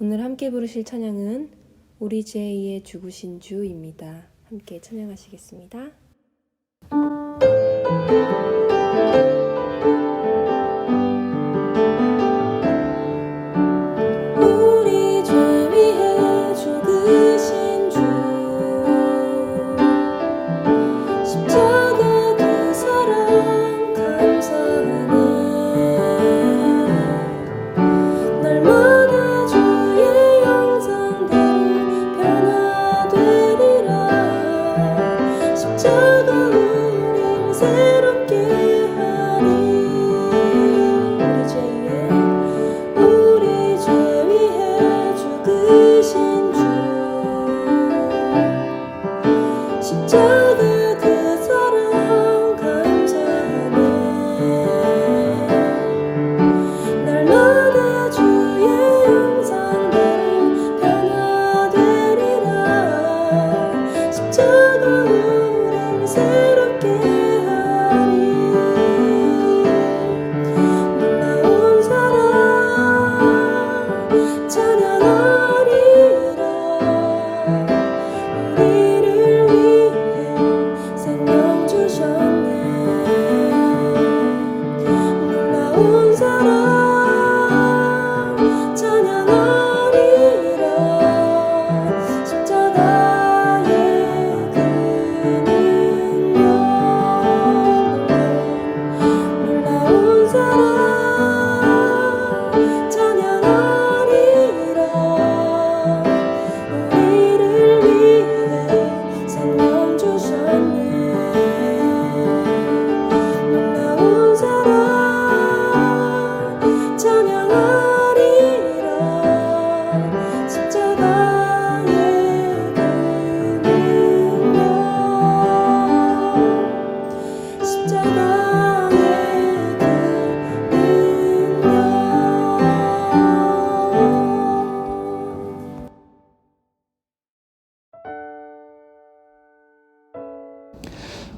오늘 함께 부르실 찬양은 우리 제2의 죽으신 주입니다. 함께 찬양하시겠습니다. 우리 죄 위해 죽으신 주, 십자가 그 사랑 감사하네. 날마다 주의 형상대로 변화되리라. 십자가 우릴 새롭게 하리. 우리 죄 위해 죽으신 주, 십자가 그 사랑 감사하네. 날마다 주의 형상대로 변화되리라. 십자가 우릴 새롭게 하리. 놀라운 사랑 찬양하리라. 우리를 위해 생명 주셨네. 놀라운 사랑 찬양하리라. 십자가의 그 능력. 놀라운 사랑 찬양하리라. 우리를 위해 생명 주셨네. 놀라운 사랑 찬양하리라. 십자가의 그 능력. 십자가의 그 능력.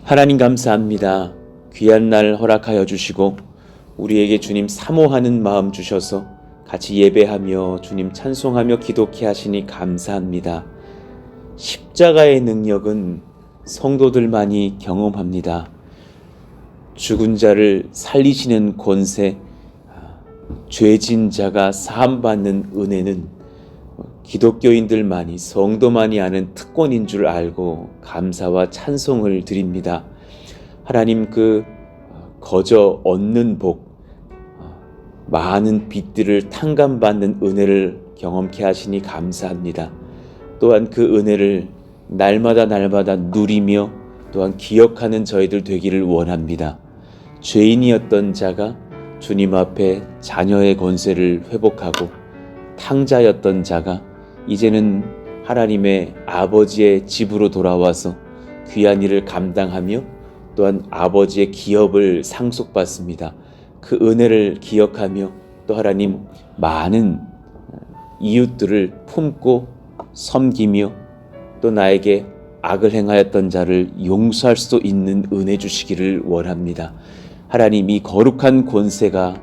하나님 감사합니다. 귀한 날 허락하여 주시고 우리에게 주님 사모하는 마음 주셔서 같이 예배하며 주님 찬송하며 기도케 하시니 감사합니다. 십자가의 능력은 성도들만이 경험합니다. 죽은 자를 살리시는 권세, 죄진 자가 사함받는 은혜는 기독교인들만이, 성도만이 아는 특권인 줄 알고 감사와 찬송을 드립니다. 하나님, 그 거저 얻는 복, 많은 빚들을 탕감받는 은혜를 경험케 하시니 감사합니다. 또한 그 은혜를 날마다 누리며 또한 기억하는 저희들 되기를 원합니다. 죄인이었던 자가 주님 앞에 자녀의 권세를 회복하고, 탕자였던 자가 이제는 하나님의 아버지의 집으로 돌아와서 귀한 일을 감당하며 또한 아버지의 기업을 상속받습니다. 그 은혜를 기억하며 또 하나님, 많은 이웃들을 품고 섬기며 또 나에게 악을 행하였던 자를 용서할 수 있는 은혜 주시기를 원합니다. 하나님, 이 거룩한 권세가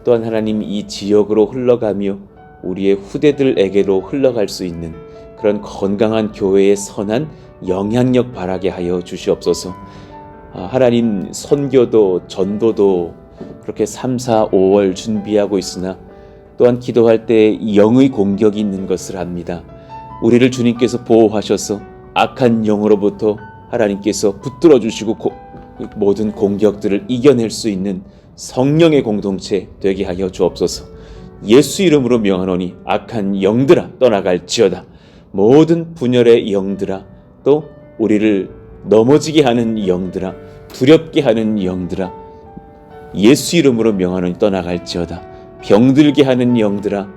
또한 하나님 이 지역으로 흘러가며 우리의 후대들에게로 흘러갈 수 있는 그런 건강한 교회의 선한 영향력 바라게 하여 주시옵소서. 하나님, 선교도 전도도 그렇게 3, 4, 5월 준비하고 있으나 또한 기도할 때 영의 공격이 있는 것을 압니다. 우리를 주님께서 보호하셔서 악한 영으로부터 하나님께서 붙들어 주시고 모든 공격들을 이겨낼 수 있는 성령의 공동체 되게 하여 주옵소서. 예수 이름으로 명하노니 악한 영들아 떠나갈지어다. 모든 분열의 영들아, 또 우리를 넘어지게 하는 영들아, 두렵게 하는 영들아, 예수 이름으로 명하노니 떠나갈지어다. 병들게 하는 영들아,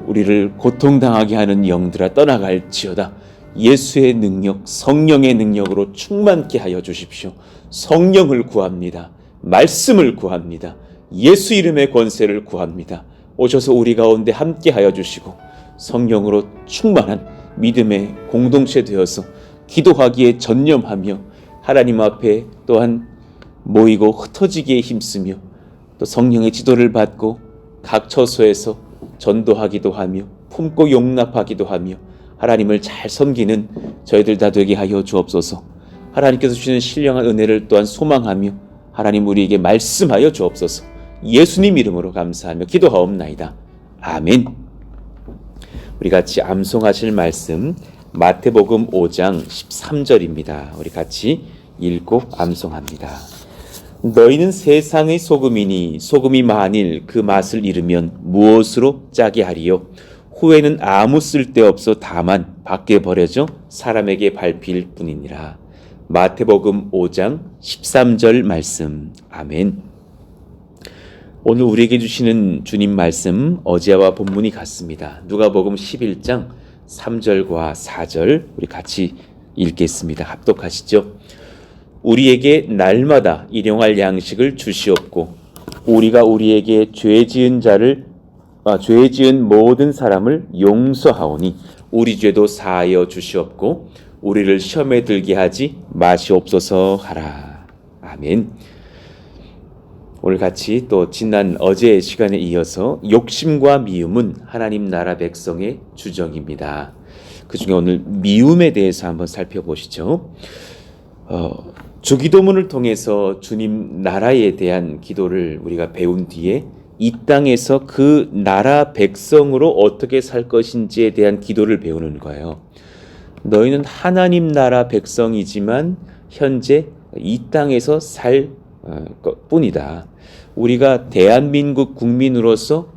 우리를 고통당하게 하는 영들아 떠나갈지어다. 예수의 능력, 성령의 능력으로 충만케 하여 주십시오. 성령을 구합니다. 말씀을 구합니다. 예수 이름의 권세를 구합니다. 오셔서 우리 가운데 함께 하여 주시고 성령으로 충만한 믿음의 공동체 되어서 기도하기에 전념하며 하나님 앞에 또한 모이고 흩어지기에 힘쓰며 또 성령의 지도를 받고 각 처소에서 전도하기도 하며 품고 용납하기도 하며 하나님을 잘 섬기는 저희들 다 되게 하여 주옵소서. 하나님께서 주시는 신령한 은혜를 또한 소망하며 하나님 우리에게 말씀하여 주옵소서. 예수님 이름으로 감사하며 기도하옵나이다. 아멘. 우리 같이 암송하실 말씀 마태복음 5장 13절입니다. 우리 같이 읽고 암송합니다. 너희는 세상의 소금이니 소금이 만일 그 맛을 잃으면 무엇으로 짜게 하리요? 후에는 아무 쓸데없어 다만 밖에 버려져 사람에게 밟힐 뿐이니라. 마태복음 5장 13절 말씀. 아멘. 오늘 우리에게 주시는 주님 말씀 어제와 본문이 같습니다. 누가복음 11장 3절과 4절 우리 같이 읽겠습니다. 합독하시죠. 우리에게 날마다 일용할 양식을 주시옵고 우리가 우리에게 죄 지은 모든 사람을 용서하오니 우리 죄도 사하여 주시옵고 우리를 시험에 들게 하지 마시옵소서 하라. 아멘. 오늘 같이 또 지난 어제의 시간에 이어서 욕심과 미움은 하나님 나라 백성의 주정입니다. 그 중에 오늘 미움에 대해서 한번 살펴보시죠. 주기도문을 통해서 주님 나라에 대한 기도를 우리가 배운 뒤에 이 땅에서 그 나라 백성으로 어떻게 살 것인지에 대한 기도를 배우는 거예요. 너희는 하나님 나라 백성이지만 현재 이 땅에서 살 뿐이다. 우리가 대한민국 국민으로서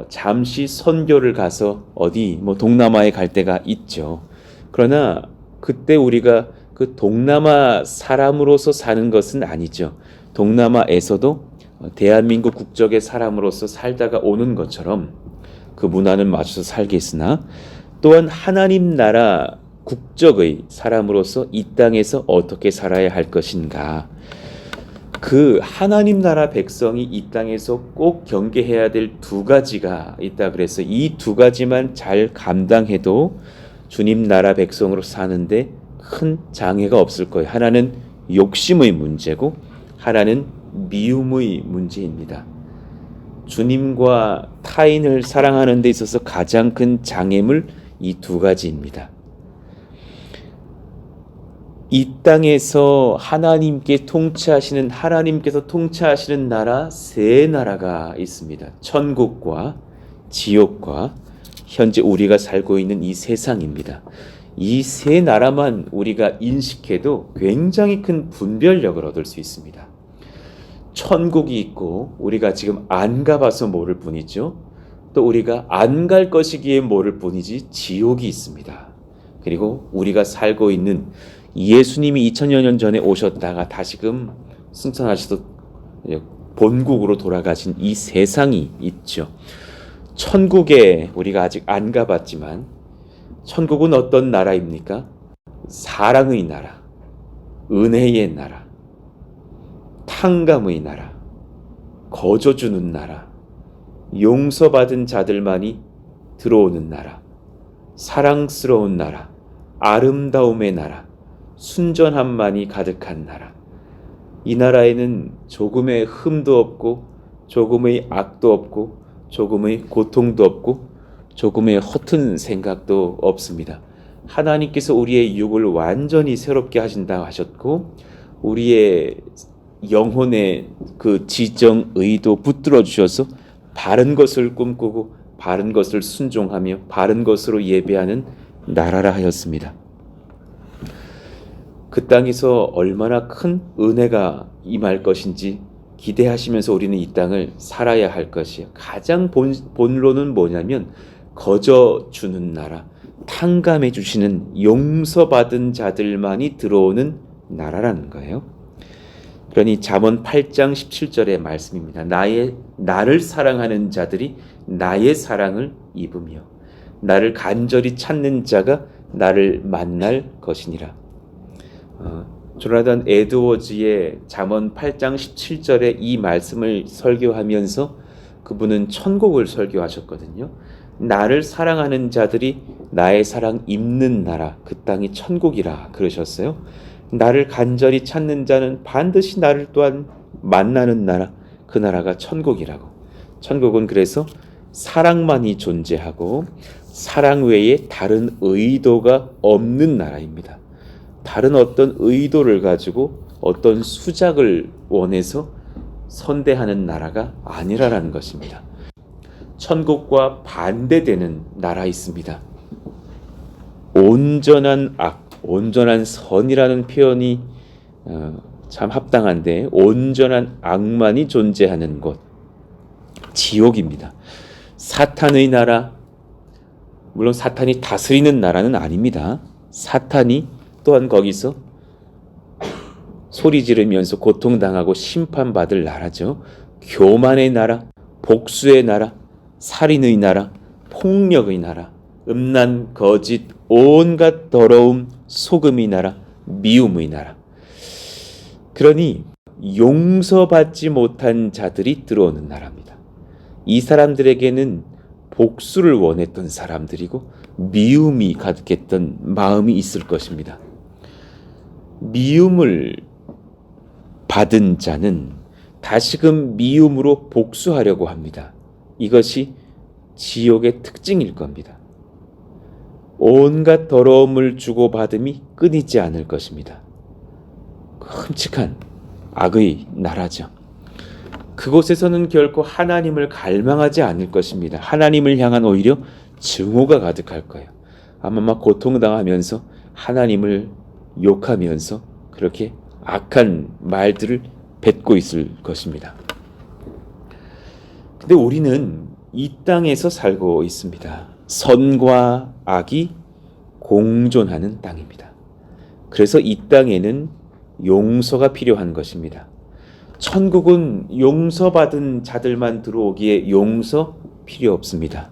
잠시 선교를 가서 어디 동남아에 갈 때가 있죠. 그러나 그때 우리가 그 동남아 사람으로서 사는 것은 아니죠. 동남아에서도 대한민국 국적의 사람으로서 살다가 오는 것처럼 그 문화는 맞춰서 살겠으나 또한 하나님 나라 국적의 사람으로서 이 땅에서 어떻게 살아야 할 것인가. 그 하나님 나라 백성이 이 땅에서 꼭 경계해야 될 두 가지가 있다 그래서 이 두 가지만 잘 감당해도 주님 나라 백성으로 사는데 큰 장애가 없을 거예요. 하나는 욕심의 문제고 하나는 미움의 문제입니다. 주님과 타인을 사랑하는 데 있어서 가장 큰 장애물 이 두 가지입니다. 이 땅에서 하나님께서 통치하시는 나라 세 나라가 있습니다. 천국과 지옥과 현재 우리가 살고 있는 이 세상입니다. 이 세 나라만 우리가 인식해도 굉장히 큰 분별력을 얻을 수 있습니다. 천국이 있고 우리가 지금 안 가봐서 모를 뿐이죠. 또 우리가 안 갈 것이기에 모를 뿐이지 지옥이 있습니다. 그리고 우리가 살고 있는 예수님이 2000여 년 전에 오셨다가 다시금 승천하셔서 본국으로 돌아가신 이 세상이 있죠. 천국에 우리가 아직 안 가봤지만 천국은 어떤 나라입니까? 사랑의 나라, 은혜의 나라, 탕감의 나라, 거저주는 나라, 용서받은 자들만이 들어오는 나라, 사랑스러운 나라, 아름다움의 나라, 순전함만이 가득한 나라. 이 나라에는 조금의 흠도 없고 조금의 악도 없고 조금의 고통도 없고 조금의 허튼 생각도 없습니다. 하나님께서 우리의 육을 완전히 새롭게 하신다 하셨고 우리의 영혼의 그 지정 의도 붙들어 주셔서 바른 것을 꿈꾸고 바른 것을 순종하며 바른 것으로 예배하는 나라라 하였습니다. 그 땅에서 얼마나 큰 은혜가 임할 것인지 기대하시면서 우리는 이 땅을 살아야 할 것이에요. 가장 본론은 뭐냐면 거저주는 나라, 탕감해 주시는 용서받은 자들만이 들어오는 나라라는 거예요. 그러니 잠언 8장 17절의 말씀입니다. 나를 사랑하는 자들이 나의 사랑을 입으며 나를 간절히 찾는 자가 나를 만날 것이니라. 조나단 에드워즈의 잠언 8장 17절의 이 말씀을 설교하면서 그분은 천국을 설교하셨거든요. 나를 사랑하는 자들이 나의 사랑 입는 나라, 그 땅이 천국이라 그러셨어요. 나를 간절히 찾는 자는 반드시 나를 또한 만나는 나라, 그 나라가 천국이라고. 천국은 그래서 사랑만이 존재하고 사랑 외에 다른 의도가 없는 나라입니다. 다른 어떤 의도를 가지고 어떤 수작을 원해서 선대하는 나라가 아니라라는 것입니다. 천국과 반대되는 나라 있습니다. 온전한 악, 온전한 선이라는 표현이 참 합당한데 온전한 악만이 존재하는 곳, 지옥입니다. 사탄의 나라, 물론 사탄이 다스리는 나라는 아닙니다. 사탄이 또한 거기서 소리 지르면서 고통당하고 심판받을 나라죠. 교만의 나라, 복수의 나라, 살인의 나라, 폭력의 나라, 음란, 거짓, 온갖 더러움, 속음의 나라, 미움의 나라. 그러니 용서받지 못한 자들이 들어오는 나라입니다. 이 사람들에게는 복수를 원했던 사람들이고 미움이 가득했던 마음이 있을 것입니다. 미움을 받은 자는 다시금 미움으로 복수하려고 합니다. 이것이 지옥의 특징일 겁니다. 온갖 더러움을 주고받음이 끊이지 않을 것입니다. 끔찍한 악의 나라죠. 그곳에서는 결코 하나님을 갈망하지 않을 것입니다. 하나님을 향한 오히려 증오가 가득할 거예요. 아마 막 고통당하면서 하나님을 욕하면서 그렇게 악한 말들을 뱉고 있을 것입니다. 근데 우리는 이 땅에서 살고 있습니다. 선과 악이 공존하는 땅입니다. 그래서 이 땅에는 용서가 필요한 것입니다. 천국은 용서받은 자들만 들어오기에 용서 필요 없습니다.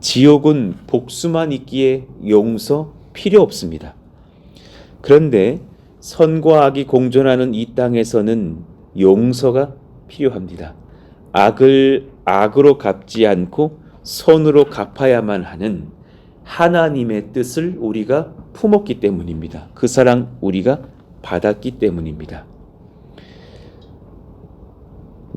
지옥은 복수만 있기에 용서 필요 없습니다. 그런데 선과 악이 공존하는 이 땅에서는 용서가 필요합니다. 악을 악으로 갚지 않고 선으로 갚아야만 하는 하나님의 뜻을 우리가 품었기 때문입니다. 그 사랑 우리가 받았기 때문입니다.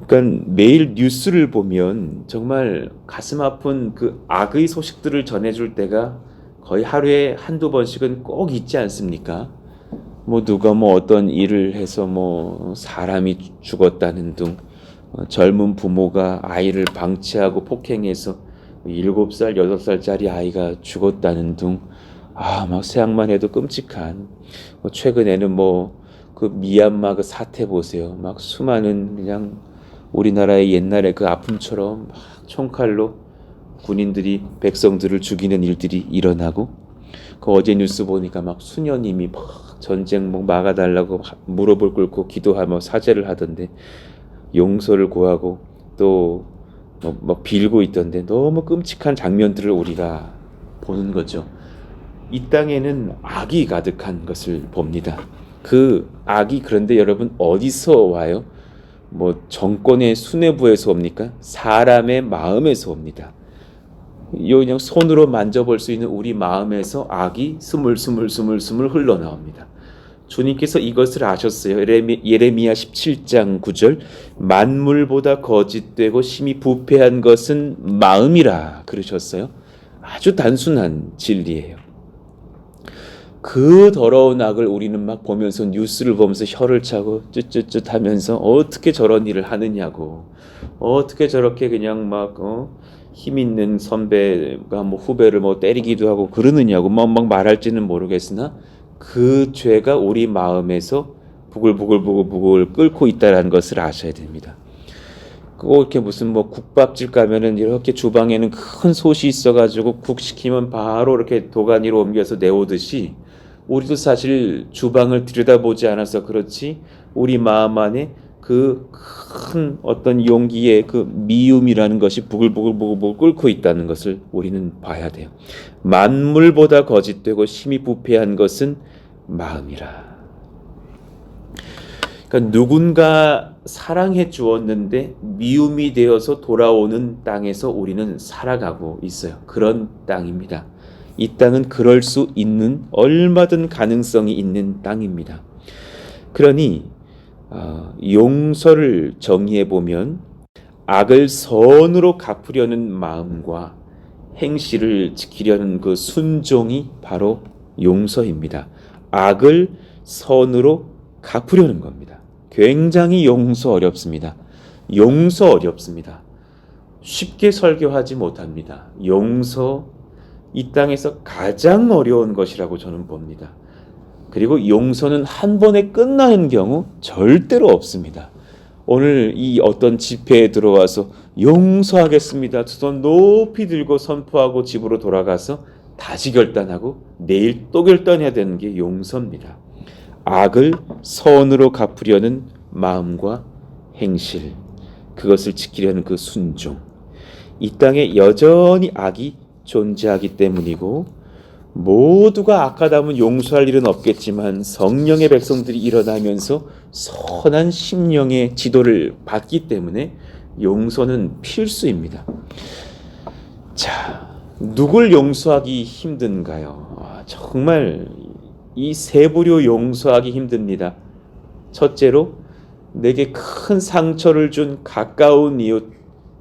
그러니까 매일 뉴스를 보면 정말 가슴 아픈 그 악의 소식들을 전해줄 때가 거의 하루에 한두 번씩은 꼭 있지 않습니까? 뭐 누가 뭐 어떤 일을 해서 뭐 사람이 죽었다는 둥, 젊은 부모가 아이를 방치하고 폭행해서 7살, 8살짜리 아이가 죽었다는 둥, 막 생각만 해도 끔찍한. 최근에는 뭐 그 미얀마 그 사태 보세요. 막 수많은 그냥 우리나라의 옛날에 그 아픔처럼 막 총칼로 군인들이 백성들을 죽이는 일들이 일어나고, 그 어제 뉴스 보니까 막 수녀님이 막 전쟁 뭐 막아달라고 무릎을 꿇고 기도하며 사죄를 하던데 용서를 구하고 또 막 빌고 있던데 너무 끔찍한 장면들을 우리가 보는 거죠. 이 땅에는 악이 가득한 것을 봅니다. 그 악이 그런데 여러분 어디서 와요? 뭐 정권의 수뇌부에서 옵니까? 사람의 마음에서 옵니다. 그냥 손으로 만져볼 수 있는 우리 마음에서 악이 스물스물 흘러나옵니다. 주님께서 이것을 아셨어요. 예레미야 17장 9절, 만물보다 거짓되고 심히 부패한 것은 마음이라 그러셨어요. 아주 단순한 진리예요. 그 더러운 악을 우리는 막 보면서 뉴스를 보면서 혀를 차고 쯧쯧쯧 하면서 어떻게 저런 일을 하느냐고, 어떻게 저렇게 그냥 막 힘 있는 선배가 뭐 후배를 뭐 때리기도 하고 그러느냐고 막 말할지는 모르겠으나 그 죄가 우리 마음에서 부글부글 끓고 있다는 것을 아셔야 됩니다. 꼭 이렇게 무슨 뭐 국밥집 가면은 이렇게 주방에는 큰 솥이 있어가지고 국 시키면 바로 이렇게 도가니로 옮겨서 내오듯이 우리도 사실 주방을 들여다보지 않아서 그렇지 우리 마음 안에 그 큰 어떤 용기의 그 미움이라는 것이 부글부글 끓고 있다는 것을 우리는 봐야 돼요. 만물보다 거짓되고 심히 부패한 것은 마음이라. 그러니까 누군가 사랑해 주었는데 미움이 되어서 돌아오는 땅에서 우리는 살아가고 있어요. 그런 땅입니다. 이 땅은 그럴 수 있는 얼마든 가능성이 있는 땅입니다. 그러니 용서를 정의해 보면 악을 선으로 갚으려는 마음과 행실을 지키려는 그 순종이 바로 용서입니다. 악을 선으로 갚으려는 겁니다. 굉장히 용서 어렵습니다. 용서 어렵습니다. 쉽게 설교하지 못합니다. 용서 이 땅에서 가장 어려운 것이라고 저는 봅니다. 그리고 용서는 한 번에 끝나는 경우 절대로 없습니다. 오늘 이 어떤 집회에 들어와서 용서하겠습니다. 두 손 높이 들고 선포하고 집으로 돌아가서 다시 결단하고 내일 또 결단해야 되는 게 용서입니다. 악을 선으로 갚으려는 마음과 행실, 그것을 지키려는 그 순종. 이 땅에 여전히 악이 존재하기 때문이고 모두가 악하다면 용서할 일은 없겠지만 성령의 백성들이 일어나면서 선한 심령의 지도를 받기 때문에 용서는 필수입니다. 자, 누굴 용서하기 힘든가요? 정말 이 세 부류 용서하기 힘듭니다. 첫째로 내게 큰 상처를 준 가까운 이웃,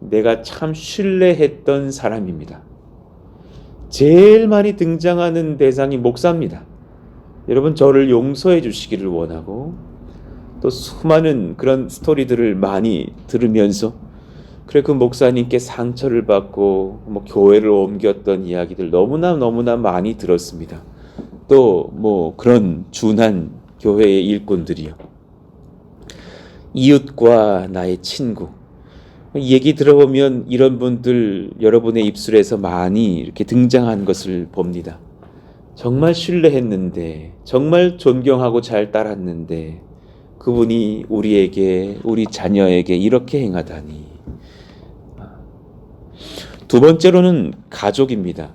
내가 참 신뢰했던 사람입니다. 제일 많이 등장하는 대상이 목사입니다. 여러분, 저를 용서해 주시기를 원하고 또 수많은 그런 스토리들을 많이 들으면서 그래 그 목사님께 상처를 받고 교회를 옮겼던 이야기들 너무나 많이 들었습니다. 또 그런 준한 교회의 일꾼들이요. 이웃과 나의 친구, 얘기 들어보면 이런 분들 여러분의 입술에서 많이 이렇게 등장한 것을 봅니다. 정말 신뢰했는데, 정말 존경하고 잘 따랐는데 그분이 우리에게, 우리 자녀에게 이렇게 행하다니. 두 번째로는 가족입니다.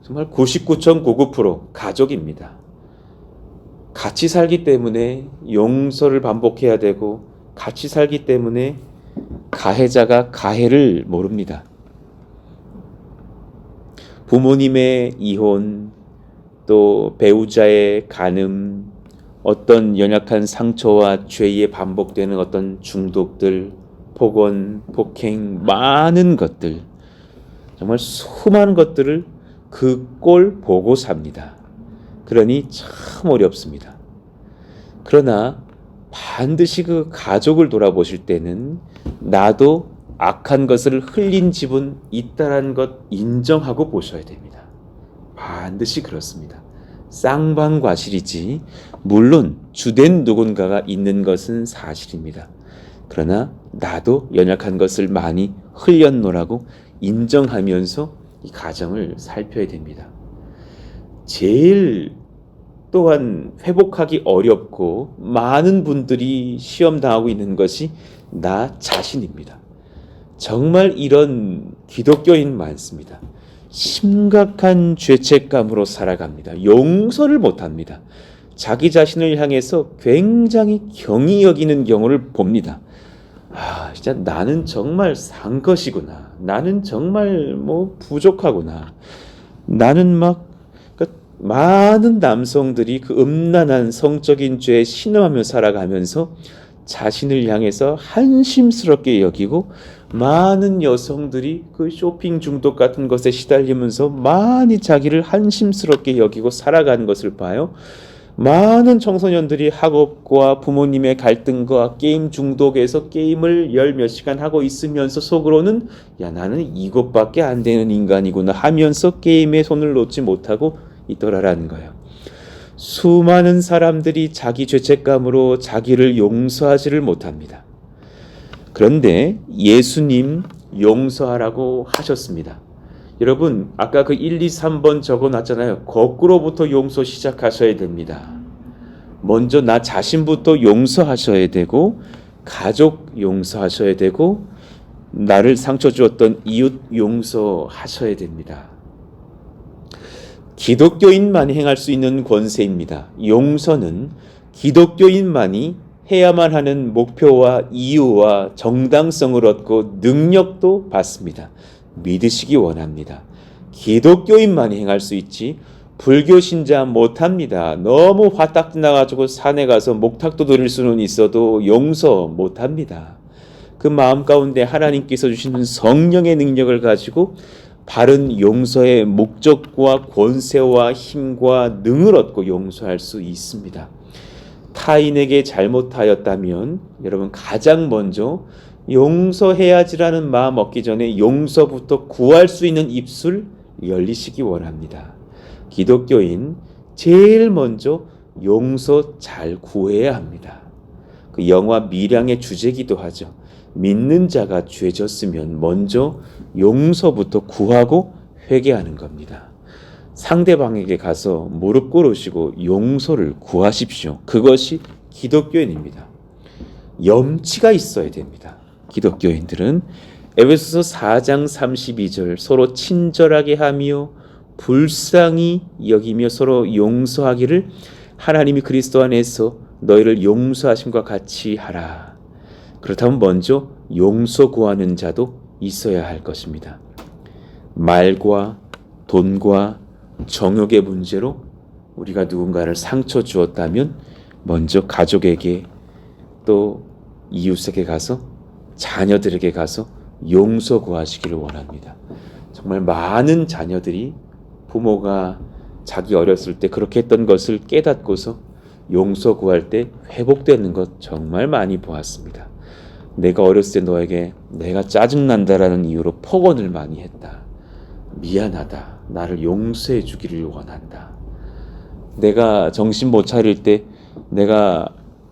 정말 99.99% 가족입니다. 같이 살기 때문에 용서를 반복해야 되고 같이 살기 때문에 가해자가 가해를 모릅니다. 부모님의 이혼, 또 배우자의 간음, 어떤 연약한 상처와 죄에 반복되는 어떤 중독들, 폭언, 폭행, 많은 것들, 정말 수많은 것들을 그 꼴 보고 삽니다. 그러니 참 어렵습니다. 그러나 반드시 그 가족을 돌아보실 때는 나도 악한 것을 흘린 집은 있다라는 것 인정하고 보셔야 됩니다. 반드시 그렇습니다. 쌍방과실이지 물론 주된 누군가가 있는 것은 사실입니다. 그러나 나도 연약한 것을 많이 흘렸노라고 인정하면서 이 가정을 살펴야 됩니다. 제일 또한 회복하기 어렵고 많은 분들이 시험당하고 있는 것이 나 자신입니다. 정말 이런 기독교인 많습니다. 심각한 죄책감으로 살아갑니다. 용서를 못합니다. 자기 자신을 향해서 굉장히 경히 여기는 경우를 봅니다. 진짜 나는 정말 산 것이구나. 나는 정말 부족하구나. 나는 많은 남성들이 그 음란한 성적인 죄에 신음하며 살아가면서 자신을 향해서 한심스럽게 여기고, 많은 여성들이 그 쇼핑 중독 같은 것에 시달리면서 많이 자기를 한심스럽게 여기고 살아가는 것을 봐요. 많은 청소년들이 학업과 부모님의 갈등과 게임 중독에서 게임을 열 몇 시간 하고 있으면서 속으로는 나는 이것밖에 안 되는 인간이구나 하면서 게임에 손을 놓지 못하고 있더라라는 거예요. 수많은 사람들이 자기 죄책감으로 자기를 용서하지를 못합니다. 그런데 예수님 용서하라고 하셨습니다. 여러분, 아까 그 1, 2, 3번 적어놨잖아요. 거꾸로부터 용서 시작하셔야 됩니다. 먼저 나 자신부터 용서하셔야 되고, 가족 용서하셔야 되고, 나를 상처 주었던 이웃 용서하셔야 됩니다. 기독교인만이 행할 수 있는 권세입니다. 용서는 기독교인만이 해야만 하는 목표와 이유와 정당성을 얻고 능력도 받습니다. 믿으시기 원합니다. 기독교인만이 행할 수 있지 불교 신자 못합니다. 너무 화딱 나가지고 산에 가서 목탁도 드릴 수는 있어도 용서 못합니다. 그 마음 가운데 하나님께서 주시는 성령의 능력을 가지고 바른 용서의 목적과 권세와 힘과 능을 얻고 용서할 수 있습니다. 타인에게 잘못하였다면 여러분 가장 먼저 용서해야지라는 마음 얻기 전에 용서부터 구할 수 있는 입술 열리시기 원합니다. 기독교인 제일 먼저 용서 잘 구해야 합니다. 그 영화 미량의 주제기도 하죠. 믿는 자가 죄 졌으면 먼저 용서부터 구하고 회개하는 겁니다. 상대방에게 가서 무릎 꿇으시고 용서를 구하십시오. 그것이 기독교인입니다. 염치가 있어야 됩니다. 기독교인들은 에베소서 4장 32절 서로 친절하게 하며 불쌍히 여기며 서로 용서하기를 하나님이 그리스도 안에서 너희를 용서하심과 같이 하라. 그렇다면 먼저 용서 구하는 자도 있어야 할 것입니다. 말과 돈과 정욕의 문제로 우리가 누군가를 상처 주었다면 먼저 가족에게 또 이웃에게 가서 자녀들에게 가서 용서 구하시기를 원합니다. 정말 많은 자녀들이 부모가 자기 어렸을 때 그렇게 했던 것을 깨닫고서 용서 구할 때 회복되는 것 정말 많이 보았습니다. 내가 어렸을 때 너에게 내가 짜증난다라는 이유로 폭언을 많이 했다. 미안하다. 나를 용서해 주기를 원한다. 내가 정신 못 차릴 때 내가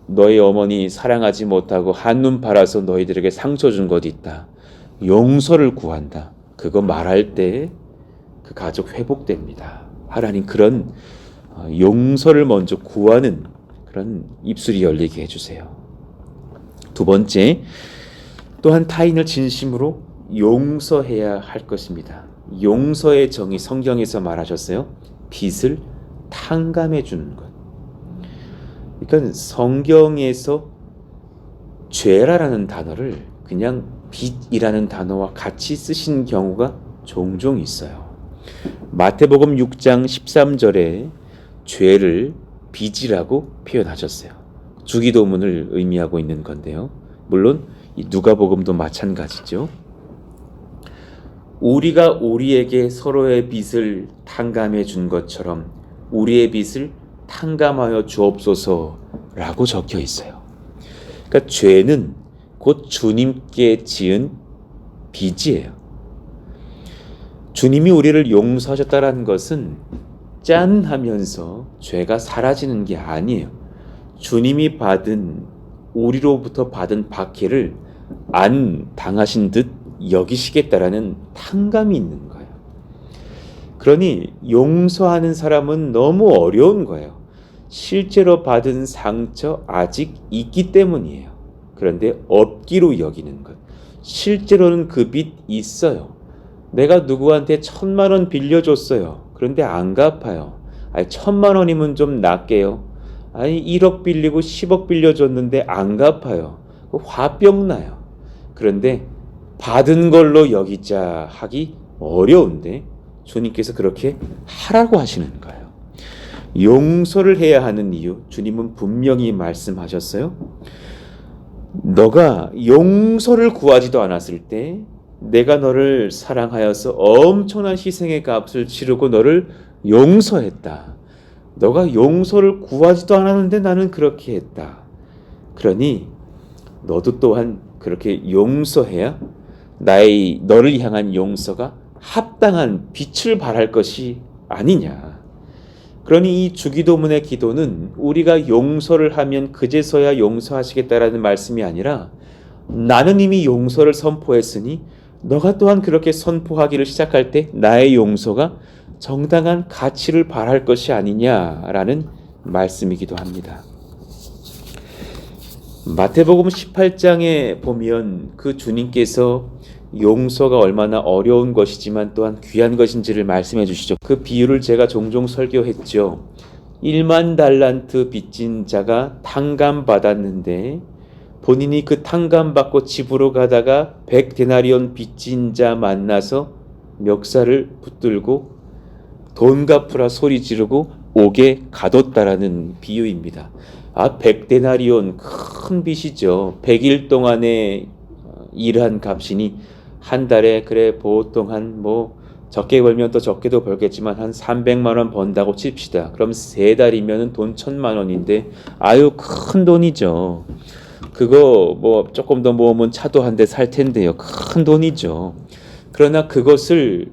너희 어머니 사랑하지 못하고 한눈 팔아서 너희들에게 상처 준 것 있다. 용서를 구한다. 그거 말할 때 그 가족 회복됩니다. 하나님 그런 용서를 먼저 구하는 그런 입술이 열리게 해주세요. 두 번째, 또한 타인을 진심으로 용서해야 할 것입니다. 용서의 정의 성경에서 말하셨어요. 빚을 탕감해 주는 것. 그러니까 성경에서 죄라는 단어를 그냥 빚이라는 단어와 같이 쓰신 경우가 종종 있어요. 마태복음 6장 13절에 죄를 빚이라고 표현하셨어요. 주기도문을 의미하고 있는 건데요. 물론 이 누가복음도 마찬가지죠. 우리가 우리에게 서로의 빚을 탕감해 준 것처럼 우리의 빚을 탕감하여 주옵소서라고 적혀 있어요. 그러니까 죄는 곧 주님께 지은 빚이에요. 주님이 우리를 용서하셨다는 것은 짠 하면서 죄가 사라지는 게 아니에요. 주님이 우리로부터 받은 박해를 안 당하신 듯 여기시겠다라는 탕감이 있는 거예요. 그러니 용서하는 사람은 너무 어려운 거예요. 실제로 받은 상처 아직 있기 때문이에요. 그런데 없기로 여기는 것. 실제로는 그 빚 있어요. 내가 누구한테 1,000만 원 빌려줬어요. 그런데 안 갚아요. 1,000만 원이면 좀 낫게요. 1억 빌리고 10억 빌려줬는데 안 갚아요. 화병 나요. 그런데 받은 걸로 여기자 하기 어려운데 주님께서 그렇게 하라고 하시는 거예요. 용서를 해야 하는 이유 주님은 분명히 말씀하셨어요. 너가 용서를 구하지도 않았을 때 내가 너를 사랑하여서 엄청난 희생의 값을 치르고 너를 용서했다. 너가 용서를 구하지도 않았는데 나는 그렇게 했다. 그러니 너도 또한 그렇게 용서해야 너를 향한 용서가 합당한 빛을 발할 것이 아니냐. 그러니 이 주기도문의 기도는 우리가 용서를 하면 그제서야 용서하시겠다라는 말씀이 아니라 나는 이미 용서를 선포했으니 너가 또한 그렇게 선포하기를 시작할 때 나의 용서가 정당한 가치를 발할 것이 아니냐라는 말씀이기도 합니다. 마태복음 18장에 보면 그 주님께서 용서가 얼마나 어려운 것이지만 또한 귀한 것인지를 말씀해 주시죠. 그 비유를 제가 종종 설교했죠. 1만 달란트 빚진 자가 탕감받았는데 본인이 그 탕감받고 집으로 가다가 100데나리온 빚진 자 만나서 멱살을 붙들고 돈 갚으라 소리 지르고 옥에 가뒀다라는 비유입니다. 100데나리온 큰 빚이죠. 100일 동안의 일한 값이니 한 달에 그래 보통 한 적게 벌면 또 적게도 벌겠지만 한 300만 원 번다고 칩시다. 그럼 3달이면 돈 1,000만 원인데 아유 큰 돈이죠. 그거 조금 더 모으면 차도 한 대 살 텐데요. 큰 돈이죠. 그러나 그것을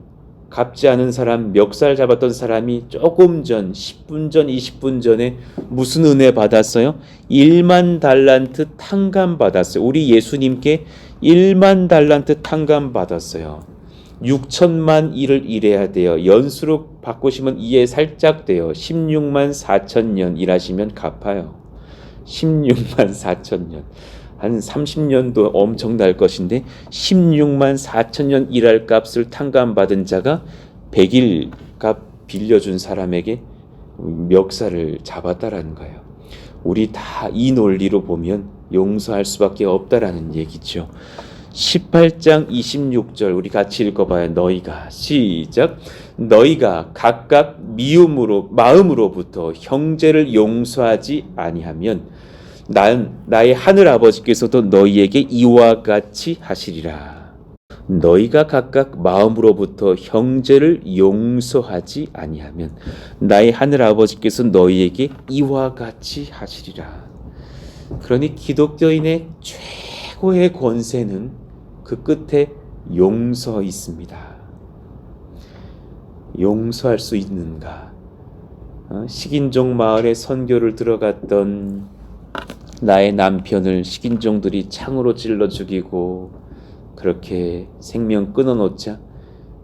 갚지 않은 사람, 멱살 잡았던 사람이 조금 전, 10분 전, 20분 전에 무슨 은혜 받았어요? 1만 달란트 탕감 받았어요. 우리 예수님께 1만 달란트 탕감 받았어요. 6천만 일을 일해야 돼요. 연수로 바꾸시면 이해 살짝 돼요. 16만 4천 년 일하시면 갚아요. 16만 4천 년. 한 30년도 엄청날 것인데 16만 4천 년 일할 값을 탕감받은 자가 100일 값 빌려준 사람에게 멱살을 잡았다라는 거예요. 우리 다 이 논리로 보면 용서할 수밖에 없다라는 얘기죠. 18장 26절 우리 같이 읽어봐요. 너희가 시작. 너희가 각각 미움으로 마음으로부터 형제를 용서하지 아니하면 나의 하늘 아버지께서도 너희에게 이와 같이 하시리라. 너희가 각각 마음으로부터 형제를 용서하지 아니하면 나의 하늘 아버지께서 너희에게 이와 같이 하시리라. 그러니 기독교인의 최고의 권세는 그 끝에 용서 있습니다. 용서할 수 있는가? 식인종 마을에 선교를 들어갔던 나의 남편을 식인종들이 창으로 찔러 죽이고 그렇게 생명 끊어놓자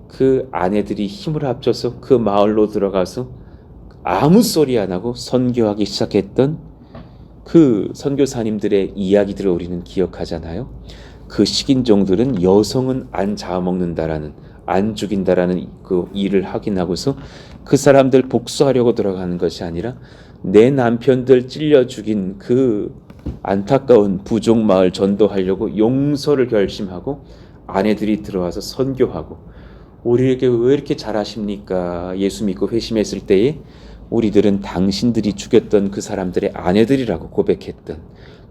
그 아내들이 힘을 합쳐서 그 마을로 들어가서 아무 소리 안 하고 선교하기 시작했던 그 선교사님들의 이야기들을 우리는 기억하잖아요. 그 식인종들은 여성은 안 잡아먹는다라는, 안 죽인다라는 그 일을 확인하고서 그 사람들 복수하려고 들어가는 것이 아니라 내 남편들 찔려 죽인 그 안타까운 부족 마을 전도하려고 용서를 결심하고 아내들이 들어와서 선교하고, 우리에게 왜 이렇게 잘하십니까? 예수 믿고 회심했을 때에 우리들은 당신들이 죽였던 그 사람들의 아내들이라고 고백했던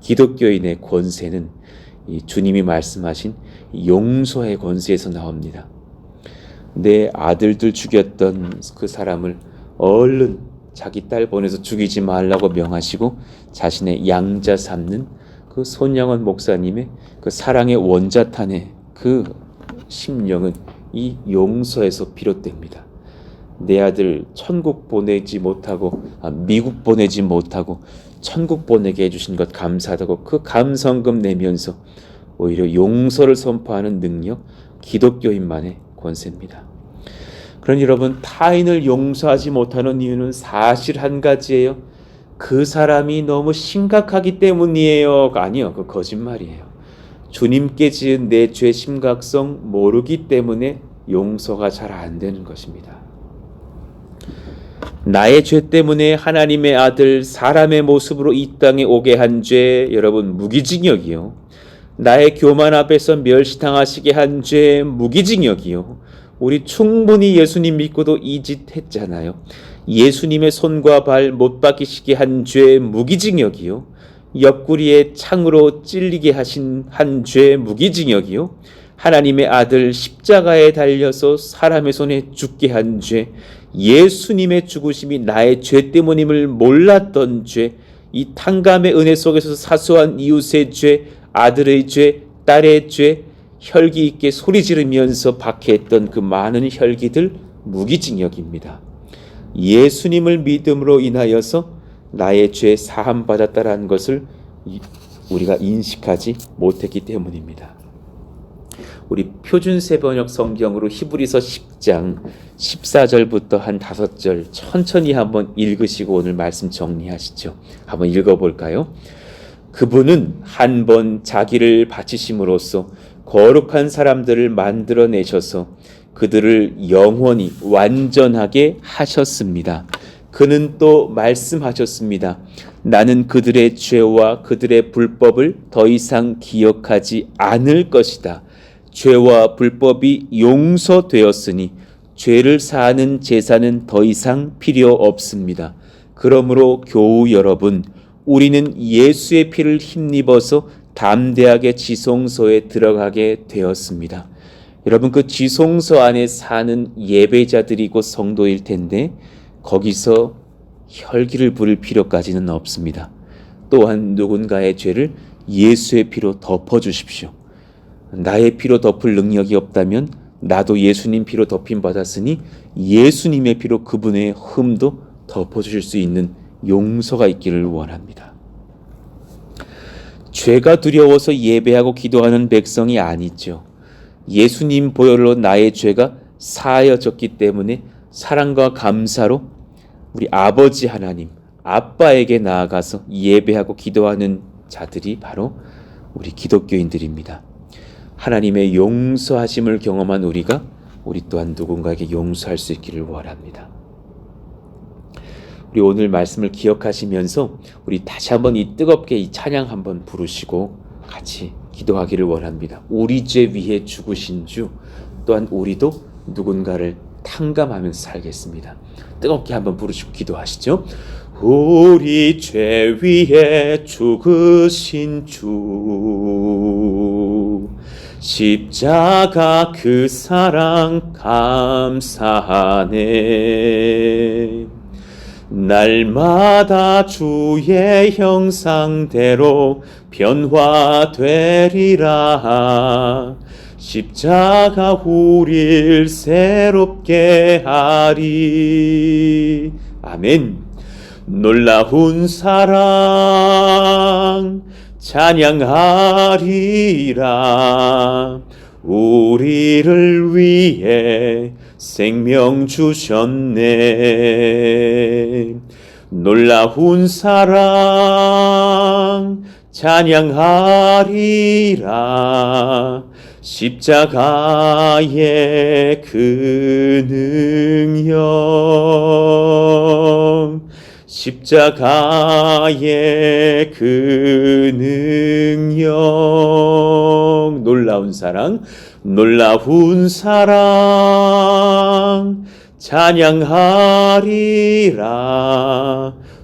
기독교인의 권세는 이 주님이 말씀하신 용서의 권세에서 나옵니다. 내 아들들 죽였던 그 사람을 얼른 자기 딸 보내서 죽이지 말라고 명하시고 자신의 양자 삼는 그 손양원 목사님의 그 사랑의 원자탄의 그 심령은 이 용서에서 비롯됩니다. 내 아들 천국 보내지 못하고 미국 보내지 못하고 천국 보내게 해주신 것 감사하다고 그 감성금 내면서 오히려 용서를 선포하는 능력, 기독교인만의 권세입니다. 그러니 여러분, 타인을 용서하지 못하는 이유는 사실 한 가지예요. 그 사람이 너무 심각하기 때문이에요. 아니요, 그 거짓말이에요. 주님께 지은 내 죄 심각성 모르기 때문에 용서가 잘 안 되는 것입니다. 나의 죄 때문에 하나님의 아들 사람의 모습으로 이 땅에 오게 한 죄, 여러분, 무기징역이요. 나의 교만 앞에서 멸시당하시게 한 죄, 무기징역이요. 우리 충분히 예수님 믿고도 이 짓 했잖아요. 예수님의 손과 발 못 박히시게 한 죄, 무기징역이요. 옆구리에 창으로 찔리게 하신 한 죄, 무기징역이요. 하나님의 아들 십자가에 달려서 사람의 손에 죽게 한 죄, 예수님의 죽으심이 나의 죄 때문임을 몰랐던 죄, 이 탕감의 은혜 속에서 사소한 이웃의 죄, 아들의 죄, 딸의 죄, 혈기 있게 소리 지르면서 박해했던 그 많은 혈기들, 무기징역입니다. 예수님을 믿음으로 인하여서 나의 죄 사함 받았다라는 것을 우리가 인식하지 못했기 때문입니다. 우리 표준세 번역 성경으로 히브리서 10장 14절부터 한 5절 천천히 한번 읽으시고 오늘 말씀 정리하시죠. 한번 읽어볼까요? 그분은 한 번 자기를 바치심으로써 거룩한 사람들을 만들어내셔서 그들을 영원히 완전하게 하셨습니다. 그는 또 말씀하셨습니다. 나는 그들의 죄와 그들의 불법을 더 이상 기억하지 않을 것이다. 죄와 불법이 용서되었으니 죄를 사하는 제사는 더 이상 필요 없습니다. 그러므로 교우 여러분, 우리는 예수의 피를 힘입어서 담대하게 지성소에 들어가게 되었습니다. 여러분, 그 지성소 안에 사는 예배자들이고 성도일 텐데 거기서 혈기를 부릴 필요까지는 없습니다. 또한 누군가의 죄를 예수의 피로 덮어주십시오. 나의 피로 덮을 능력이 없다면 나도 예수님 피로 덮임 받았으니 예수님의 피로 그분의 흠도 덮어주실 수 있는 용서가 있기를 원합니다. 죄가 두려워서 예배하고 기도하는 백성이 아니죠. 예수님 보혈로 나의 죄가 사하여졌기 때문에 사랑과 감사로 우리 아버지 하나님, 아빠에게 나아가서 예배하고 기도하는 자들이 바로 우리 기독교인들입니다. 하나님의 용서하심을 경험한 우리가 우리 또한 누군가에게 용서할 수 있기를 원합니다. 우리 오늘 말씀을 기억하시면서 우리 다시 한번 이 뜨겁게 이 찬양 한번 부르시고 같이 기도하기를 원합니다. 우리 죄 위해 죽으신 주, 또한 우리도 누군가를 탕감하면서 살겠습니다. 뜨겁게 한번 부르시고 기도하시죠. 우리 죄 위해 죽으신 주, 십자가 그 사랑 감사하네. 날마다 주의 형상대로 변화되리라. 십자가 우릴 새롭게 하리. 아멘. 놀라운 사랑 찬양하리라. 우리를 위해 생명 주셨네. 놀라운 사랑 찬양하리라. 십자가의 그 능력, 십자가의 그 능력. 놀라운 사랑, 놀라운 사랑 찬양하리라.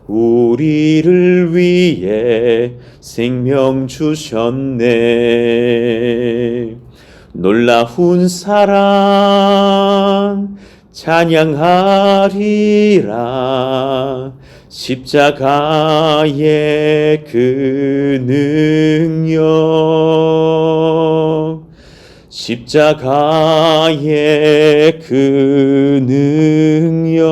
우리를 위해 생명 주셨네. 놀라운 사랑 찬양하리라. 십자가의 그 능력, 십자가의 그 능력.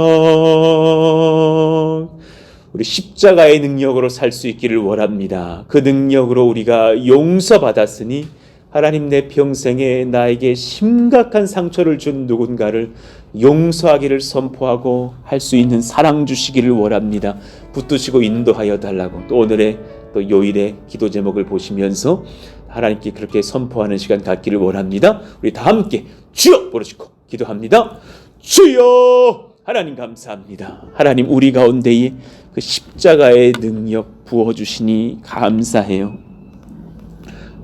우리 십자가의 능력으로 살 수 있기를 원합니다. 그 능력으로 우리가 용서받았으니 하나님, 내 평생에 나에게 심각한 상처를 준 누군가를 용서하기를 선포하고 할 수 있는 사랑 주시기를 원합니다. 붙드시고 인도하여 달라고. 또 오늘의 또 요일의 기도 제목을 보시면서 하나님께 그렇게 선포하는 시간 갖기를 원합니다. 우리 다 함께 주여 부르시고 기도합니다. 주여! 하나님 감사합니다. 하나님, 우리 가운데에 그 십자가의 능력 부어주시니 감사해요.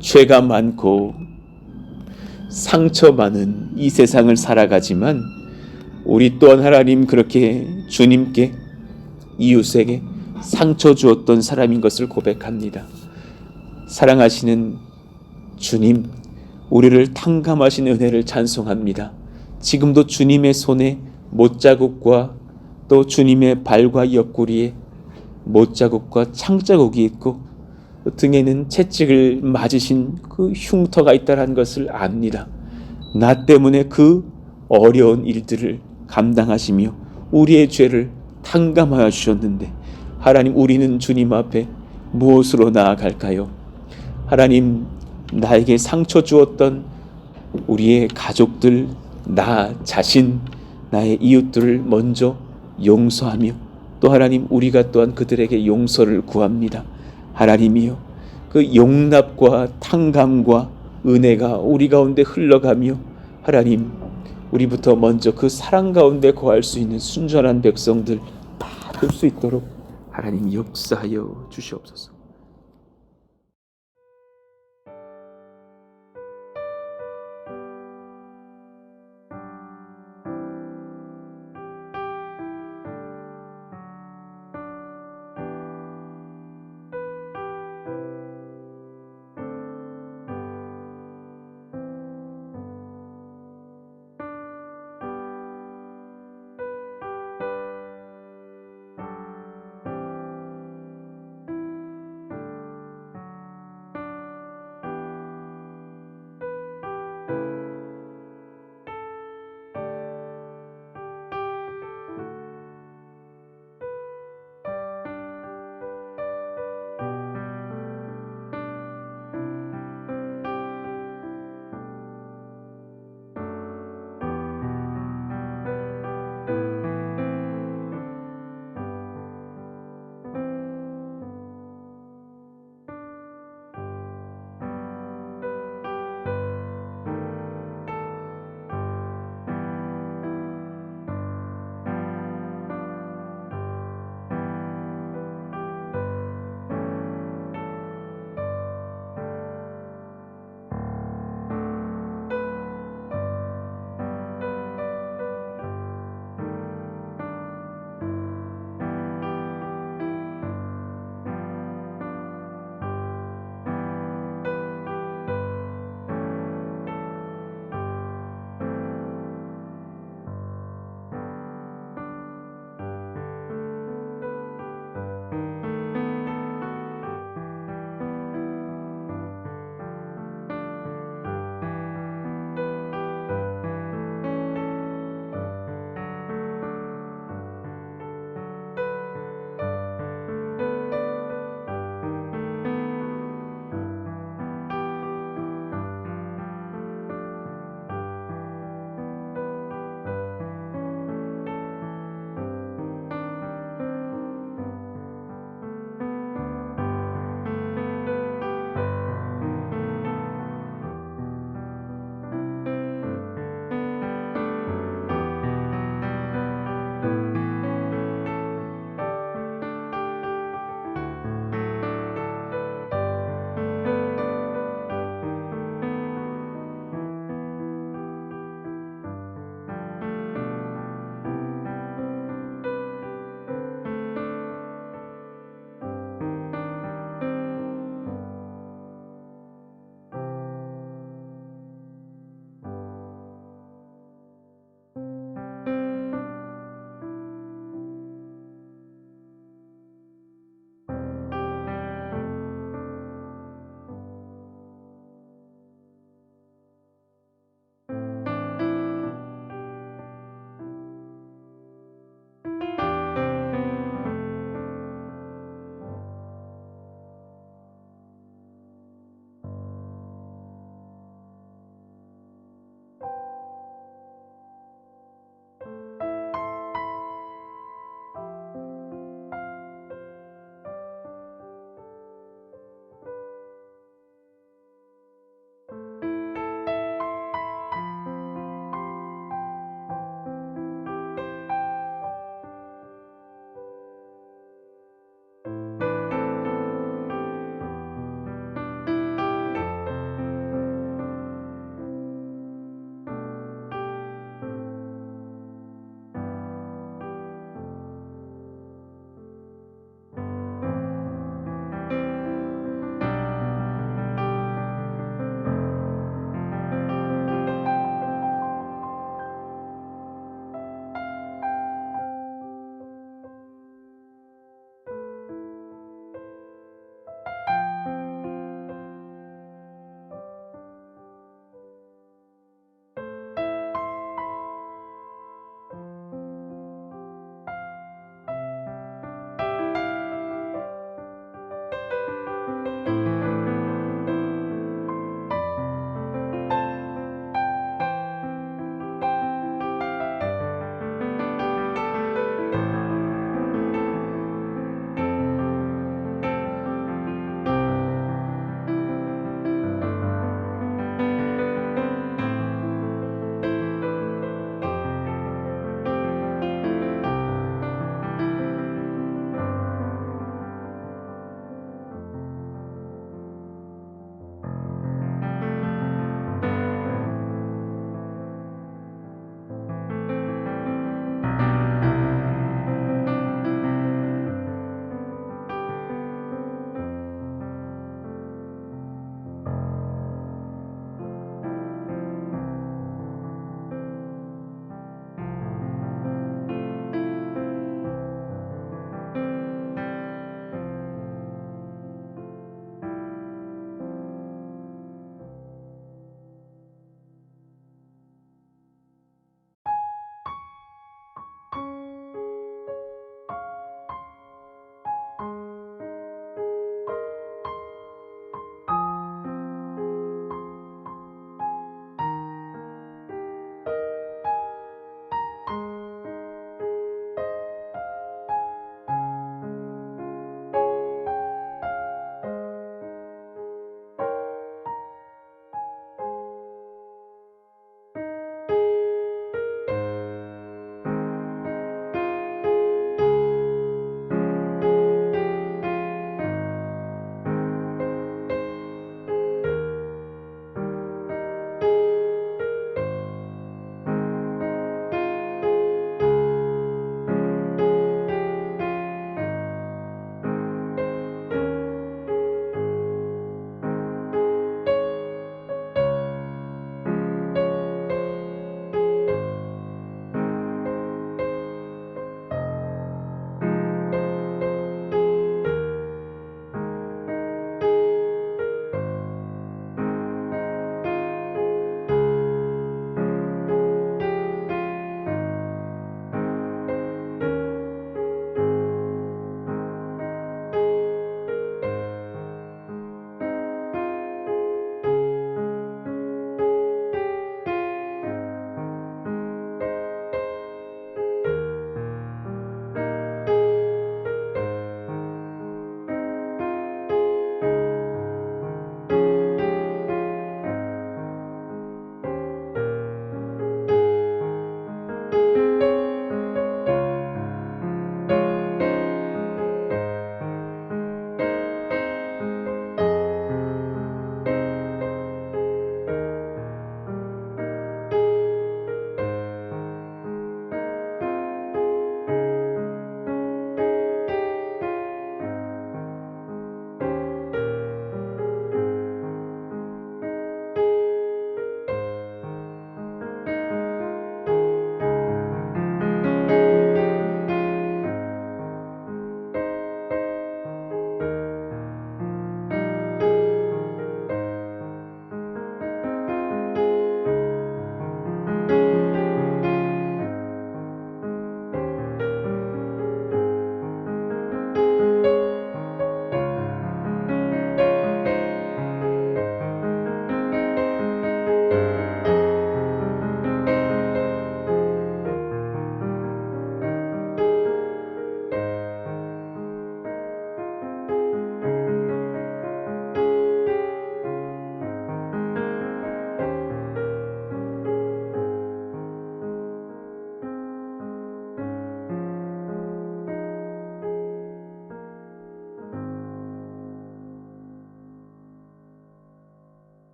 죄가 많고 상처 많은 이 세상을 살아가지만 우리 또한 하나님, 그렇게 주님께, 이웃에게 상처 주었던 사람인 것을 고백합니다. 사랑하시는 주님, 우리를 탕감하신 은혜를 찬송합니다. 지금도 주님의 손에 못자국과 또 주님의 발과 옆구리에 못자국과 창자국이 있고 등에는 채찍을 맞으신 그 흉터가 있다는 것을 압니다. 나 때문에 그 어려운 일들을 감당하시며 우리의 죄를 탕감하여 주셨는데 하나님, 우리는 주님 앞에 무엇으로 나아갈까요? 하나님, 나에게 상처 주었던 우리의 가족들, 나 자신, 나의 이웃들을 먼저 용서하며 또 하나님, 우리가 또한 그들에게 용서를 구합니다. 하나님이여, 그 용납과 탕감과 은혜가 우리 가운데 흘러가며 하나님, 우리부터 먼저 그 사랑 가운데 거할 수 있는 순전한 백성들 다 될 수 있도록 하나님 역사하여 주시옵소서.